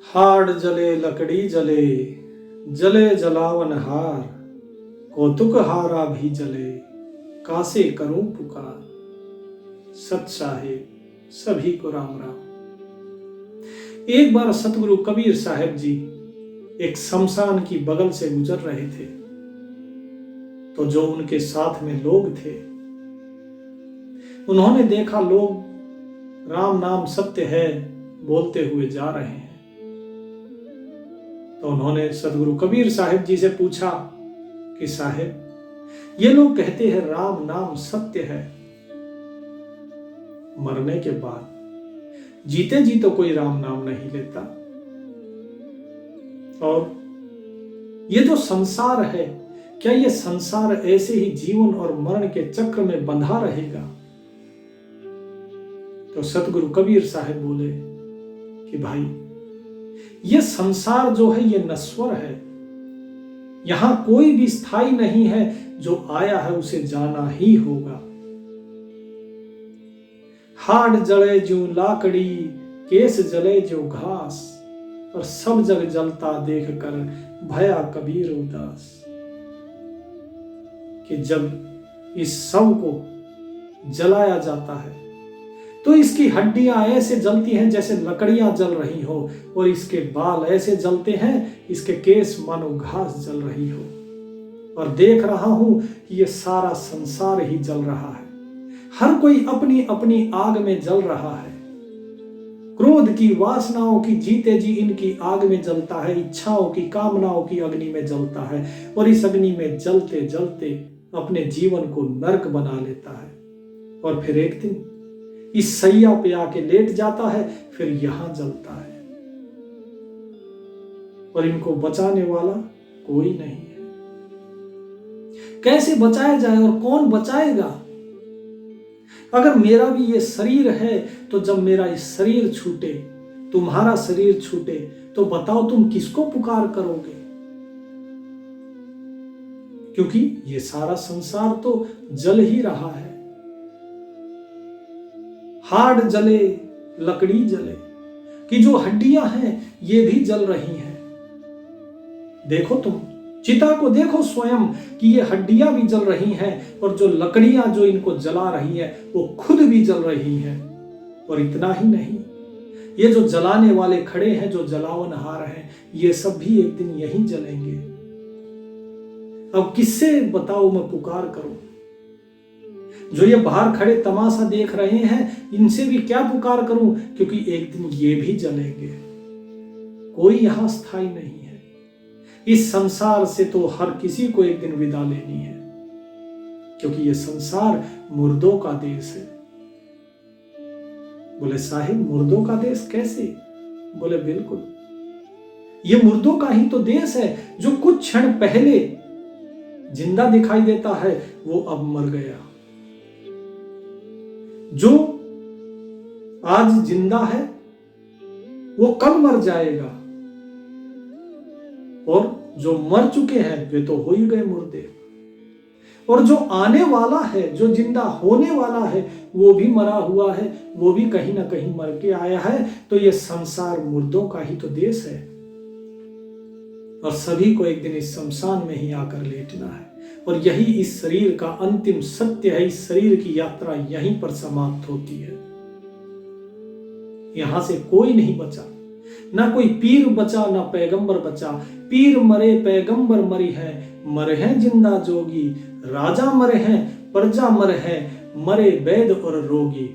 हाड़ जले लकड़ी जले, जले जलावन हार, कौतुक हारा भी जले, कासे करूं पुकार। सत साहेब सभी को राम राम। एक बार सतगुरु कबीर साहब जी एक शमशान की बगल से गुजर रहे थे, तो जो उनके साथ में लोग थे उन्होंने देखा लोग राम नाम सत्य है बोलते हुए जा रहे हैं। तो उन्होंने सतगुरु कबीर साहब जी से पूछा कि साहब ये लोग कहते हैं राम नाम सत्य है, मरने के बाद जीते जी तो कोई राम नाम नहीं लेता, और ये जो संसार है क्या ये संसार ऐसे ही जीवन और मरण के चक्र में बंधा रहेगा? तो सतगुरु कबीर साहब बोले कि भाई ये संसार जो है ये नश्वर है, यहां कोई भी स्थायी नहीं है, जो आया है उसे जाना ही होगा। हाड़ जले जो लाकड़ी, केस जले जो घास, और सब जग जलता देख कर भया कबीर उदास। कि जब इस शव को जलाया जाता है तो इसकी हड्डियां ऐसे जलती हैं जैसे लकड़ियां जल रही हो, और इसके बाल ऐसे जलते हैं इसके केस मानो घास जल रही हो, और देख रहा हूं कि ये सारा संसार ही जल रहा है। हर कोई अपनी अपनी आग में जल रहा है। क्रोध की वासनाओं की जीते जी इनकी आग में जलता है, इच्छाओं की कामनाओं की अग्नि में जलता है, और इस अग्नि में जलते जलते अपने जीवन को नरक बना लेता है, और फिर एक दिन इस सैया पे आके लेट जाता है, फिर यहां जलता है, और इनको बचाने वाला कोई नहीं है। कैसे बचाया जाए और कौन बचाएगा? अगर मेरा भी ये शरीर है तो जब मेरा इस शरीर छूटे, तुम्हारा शरीर छूटे, तो बताओ तुम किसको पुकार करोगे? क्योंकि ये सारा संसार तो जल ही रहा है। हाड़ जले लकड़ी जले, कि जो हड्डियां हैं ये भी जल रही हैं। देखो तुम चिता को देखो स्वयं कि ये हड्डियां भी जल रही हैं, और जो लकड़ियां जो इनको जला रही हैं वो खुद भी जल रही हैं। और इतना ही नहीं, ये जो जलाने वाले खड़े हैं, जो जलावनहार हैं, ये सब भी एक दिन यहीं जलेंगे। अब किससे बताओ मैं पुकार करूं? जो ये बाहर खड़े तमाशा देख रहे हैं इनसे भी क्या पुकार करूं? क्योंकि एक दिन ये भी जलेंगे। कोई यहां स्थायी नहीं है। इस संसार से तो हर किसी को एक दिन विदा लेनी है, क्योंकि ये संसार मुर्दों का देश है। बोले साहिब मुर्दों का देश कैसे? बोले बिल्कुल, ये मुर्दों का ही तो देश है। जो कुछ क्षण पहले जिंदा दिखाई देता है वो अब मर गया, जो आज जिंदा है वो कब मर जाएगा, और जो मर चुके हैं वे तो हो ही गए मुर्दे, और जो आने वाला है, जो जिंदा होने वाला है, वो भी मरा हुआ है, वो भी कहीं ना कहीं मर के आया है। तो ये संसार मुर्दों का ही तो देश है, और सभी को एक दिन इस शमशान में ही आकर लेटना है, और यही इस शरीर का अंतिम सत्य है। इस शरीर की यात्रा यहीं पर समाप्त होती है। यहां से कोई नहीं बचा, ना कोई पीर बचा ना पैगंबर बचा। पीर मरे पैगंबर मरी है, मरे हैं जिंदा जोगी, राजा मरे हैं प्रजा मरे हैं, मरे वैद और रोगी।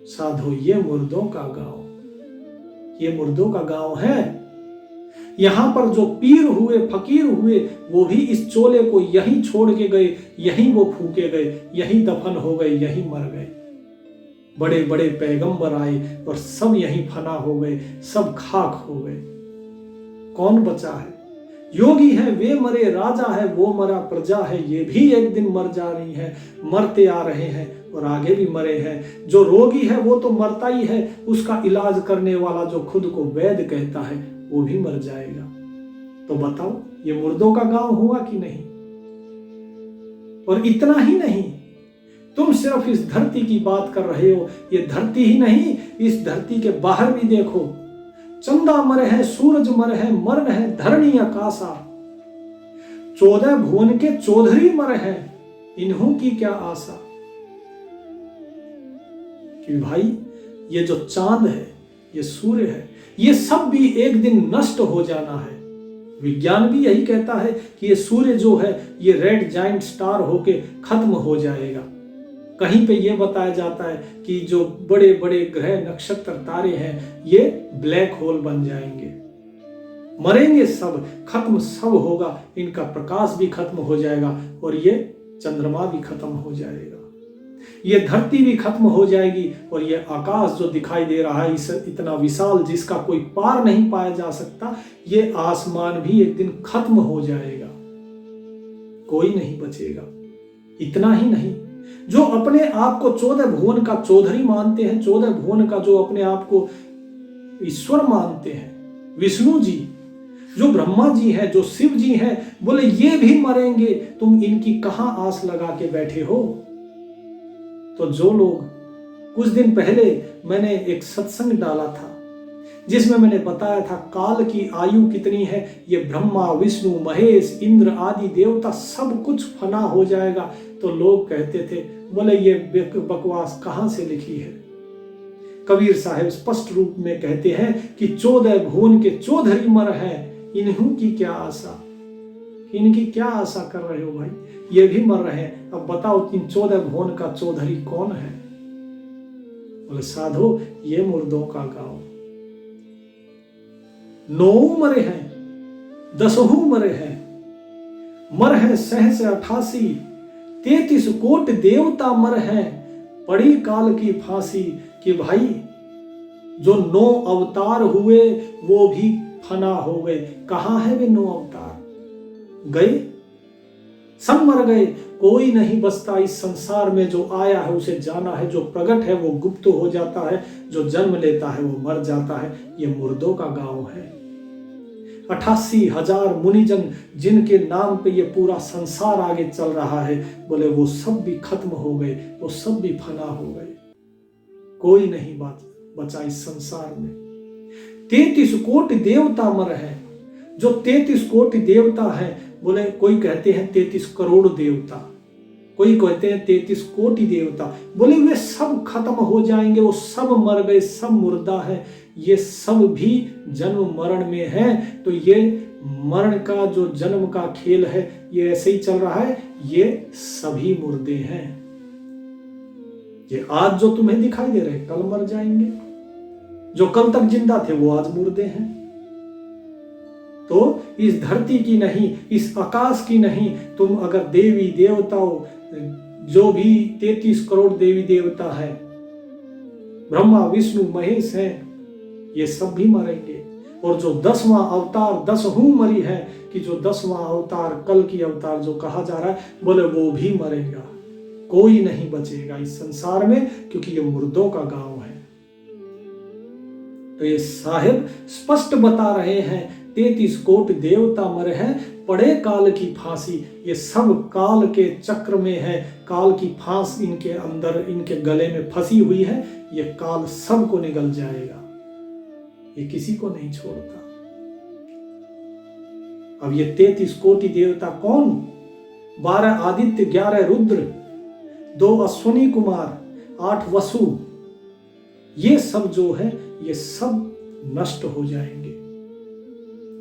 साधो ये मुर्दों का गांव, ये मुर्दों का गांव है। यहां पर जो पीर हुए फकीर हुए वो भी इस चोले को यहीं छोड़ के गए, यहीं वो फूके गए, यहीं दफन हो गए, यहीं मर गए। बड़े बड़े पैगंबर आए और सब यहीं फना हो गए, सब खाक हो गए। कौन बचा है? योगी है वे मरे, राजा है वो मरा, प्रजा है ये भी एक दिन मर जा रही है, मरते आ रहे हैं और आगे भी मरे हैं। जो रोगी है वो तो मरता ही है, उसका इलाज करने वाला जो खुद को वैद्य कहता है वो भी मर जाएगा। तो बताओ ये मुर्दों का गांव हुआ कि नहीं? और इतना ही नहीं, तुम सिर्फ इस धरती की बात कर रहे हो। ये धरती ही नहीं, इस धरती के बाहर भी देखो चंदा मर है, सूरज मर है, मरण है धरणी आकाशा। 14 भुवन के चौधरी मर है, इन्हों की क्या आशा। कि भाई ये जो चांद है, ये सूर्य है, ये सब भी एक दिन नष्ट हो जाना है। विज्ञान भी यही कहता है कि ये सूर्य जो है ये रेड जाइंट स्टार होके खत्म हो जाएगा। कहीं पे ये बताया जाता है कि जो बड़े बड़े ग्रह नक्षत्र तारे हैं ये ब्लैक होल बन जाएंगे, मरेंगे सब, खत्म सब होगा, इनका प्रकाश भी खत्म हो जाएगा और ये चंद्रमा भी खत्म हो जाएगा, ये धरती भी खत्म हो जाएगी और ये आकाश जो दिखाई दे रहा है इस इतना विशाल जिसका कोई पार नहीं पाया जा सकता, ये आसमान भी एक दिन खत्म हो जाएगा, कोई नहीं बचेगा। इतना ही नहीं, जो अपने आप को 14 भुवन का चौधरी मानते हैं, 14 भुवन का जो अपने आप को ईश्वर मानते हैं, विष्णु जी, जो ब्रह्मा जी हैं, जो शिव जी हैं, बोले ये भी मरेंगे, तुम इनकी कहां आस लगा के बैठे हो। तो जो लोग, कुछ दिन पहले मैंने एक सत्संग डाला था जिसमें मैंने बताया था काल की आयु कितनी है, ये ब्रह्मा विष्णु महेश इंद्र आदि देवता सब कुछ फना हो जाएगा। तो लोग कहते थे, बोले ये बकवास कहां से लिखी है। कबीर साहब स्पष्ट रूप में कहते हैं कि 14 भुवन के चौधरी मर हैं, इन्हों की क्या आशा। इनकी क्या आशा कर रहे हो भाई, ये भी मर रहे हैं। अब बताओ इन 14 भुवन का चौधरी कौन है। बोले साधो ये मुर्दों का गांव। 9 मरे हैं, 10 मरे हैं, मर है सहस 88, 33 कोट देवता मर हैं, पड़ी काल की फांसी। कि भाई जो 9 अवतार हुए वो भी फना हो गए। कहां है वे 9 अवतार, गए, सब मर गए, कोई नहीं बचता इस संसार में। जो आया है उसे जाना है, जो प्रकट है वो गुप्त हो जाता है, जो जन्म लेता है वो मर जाता है। ये मुर्दों का गांव है। 88,000 मुनिजन जिनके नाम पे ये पूरा संसार आगे चल रहा है, बोले वो सब भी खत्म हो गए, वो सब भी फना हो गए, कोई नहीं बचा इस संसार में। 33 कोटि देवता मर है। जो 33 कोटि देवता है, बोले कोई कहते हैं 33 करोड़ देवता, कोई कहते हैं 33 कोटि देवता, बोले वे सब खत्म हो जाएंगे, वो सब मर गए, सब मुर्दा है। ये सब भी जन्म मरण में है। तो ये मरण का जो जन्म का खेल है ये ऐसे ही चल रहा है, ये सभी मुर्दे हैं। ये आज जो तुम्हें दिखाई दे रहे कल मर जाएंगे, जो कल तक जिंदा थे वो आज मुर्दे हैं। तो इस धरती की नहीं, इस आकाश की नहीं, तुम अगर देवी देवताओं, जो भी 33 करोड़ देवी देवता है, ब्रह्मा विष्णु महेश हैं, ये सब भी मरेंगे। और जो 10वां अवतार 10 मरी है, कि जो 10वां अवतार कल की अवतार जो कहा जा रहा है, बोले वो भी मरेगा, कोई नहीं बचेगा इस संसार में, क्योंकि ये मुर्दों का गांव है। तो ये साहिब स्पष्ट बता रहे हैं 33 कोटि देवता मर हैं, पड़े काल की फांसी। ये सब काल के चक्र में है, काल की फांस इनके अंदर, इनके गले में फंसी हुई है। ये काल सबको निगल जाएगा, ये किसी को नहीं छोड़ता। अब ये 33 कोटि देवता कौन? 12 आदित्य, 11 रुद्र, 2 अश्विनी कुमार, 8 वसु, ये सब जो है ये सब नष्ट हो जाएंगे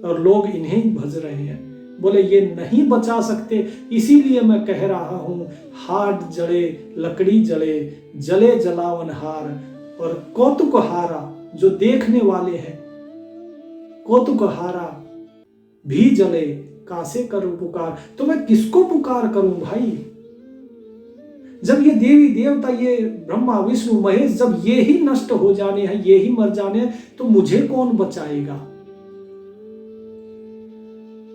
और लोग इन्हें भज रहे हैं। बोले ये नहीं बचा सकते, इसीलिए मैं कह रहा हूं, हाथ जले लकड़ी जले, जले जलावन हार, और कौतुक हारा जो देखने वाले हैं, कौतुक हारा भी जले, कासे करूं पुकार। तो मैं किसको पुकार करूं भाई? जब ये देवी देवता, ये ब्रह्मा विष्णु महेश, जब ये ही नष्ट हो जाने हैं, ये ही मर जाने हैं, तो मुझे कौन बचाएगा?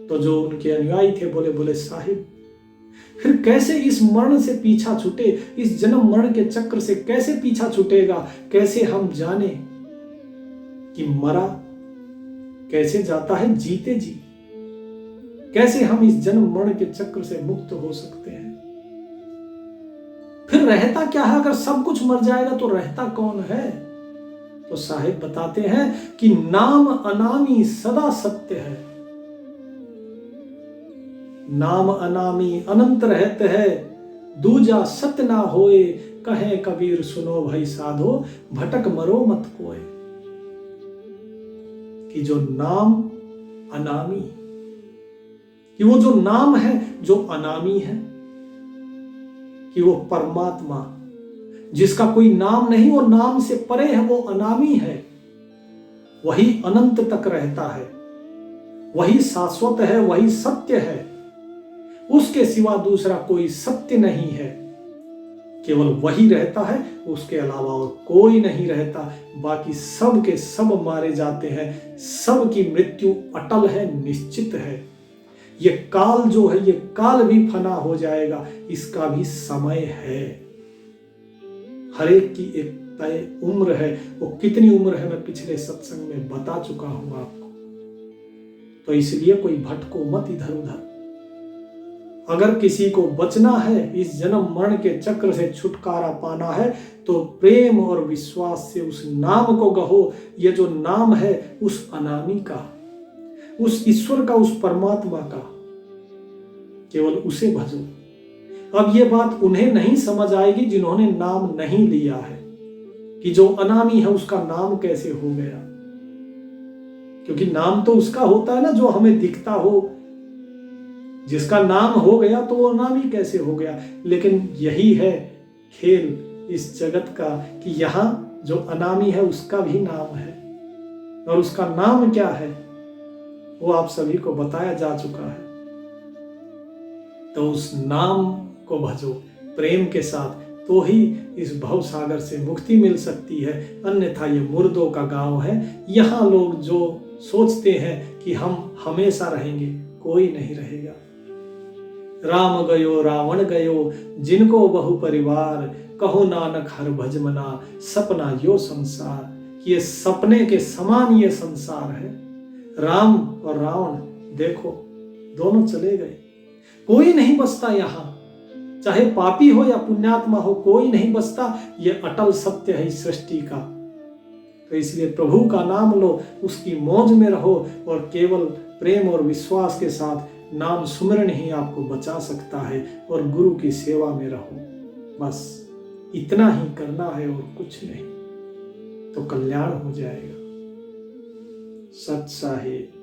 तो जो उनके अनुयायी थे बोले साहिब फिर कैसे इस मरण से पीछा छूटे, इस जन्म मरण के चक्र से कैसे पीछा छूटेगा? कैसे हम जाने कि मरा कैसे जाता है जीते जी? कैसे हम इस जन्म मरण के चक्र से मुक्त हो सकते हैं? फिर रहता क्या है? अगर सब कुछ मर जाएगा तो रहता कौन है? तो साहिब बताते हैं कि नाम अनामी सदा सत्य है। नाम अनामी अनंत रहते है, दूजा सत्य ना होए, कहे कबीर सुनो भाई साधो, भटक मरो मत कोय। कि जो नाम अनामी, कि वो जो नाम है जो अनामी है, कि वो परमात्मा जिसका कोई नाम नहीं, वो नाम से परे है, वो अनामी है, वही अनंत तक रहता है, वही शाश्वत है, वही सत्य है। उसके सिवा दूसरा कोई सत्य नहीं है, केवल वही रहता है, उसके अलावा और कोई नहीं रहता। बाकी सब के सब मारे जाते हैं, सब की मृत्यु अटल है, निश्चित है। ये काल जो है, ये काल भी फना हो जाएगा, इसका भी समय है। हर एक की एक तय उम्र है, वो कितनी उम्र है मैं पिछले सत्संग में बता चुका हूं आपको। तो इसलिए कोई भटको मत इधर उधर। अगर किसी को बचना है, इस जन्म मरण के चक्र से छुटकारा पाना है, तो प्रेम और विश्वास से उस नाम को गहो। ये जो नाम है उस अनामी का, उस ईश्वर का, उस परमात्मा का, केवल उसे भजो। अब ये बात उन्हें नहीं समझ आएगी जिन्होंने नाम नहीं लिया है, कि जो अनामी है उसका नाम कैसे हो गया। क्योंकि नाम तो उसका होता है ना जो हमें दिखता हो। जिसका नाम हो गया तो वो अनामी कैसे हो गया। लेकिन यही है खेल इस जगत का, कि यहां जो अनामी है उसका भी नाम है, और उसका नाम क्या है वो आप सभी को बताया जा चुका है। तो उस नाम को भजो प्रेम के साथ, तो ही इस भव सागर से मुक्ति मिल सकती है। अन्यथा ये मुर्दों का गांव है। यहाँ लोग जो सोचते हैं कि हम हमेशा रहेंगे, कोई नहीं रहेगा। राम गयो रावण गयो, जिनको बहु परिवार, कहो नानक हर भज मना, सपना यो संसार। ये सपने के समान ये संसार है। राम और रावण देखो दोनों चले गए, कोई नहीं बचता यहाँ। चाहे पापी हो या पुण्यात्मा हो, कोई नहीं बचता। ये अटल सत्य है इस सृष्टि का। तो इसलिए प्रभु का नाम लो, उसकी मौज में रहो, और केवल प्रेम और विश्वास के साथ नाम सुमिरन ही आपको बचा सकता है। और गुरु की सेवा में रहो, बस इतना ही करना है और कुछ नहीं, तो कल्याण हो जाएगा। सत साहिब।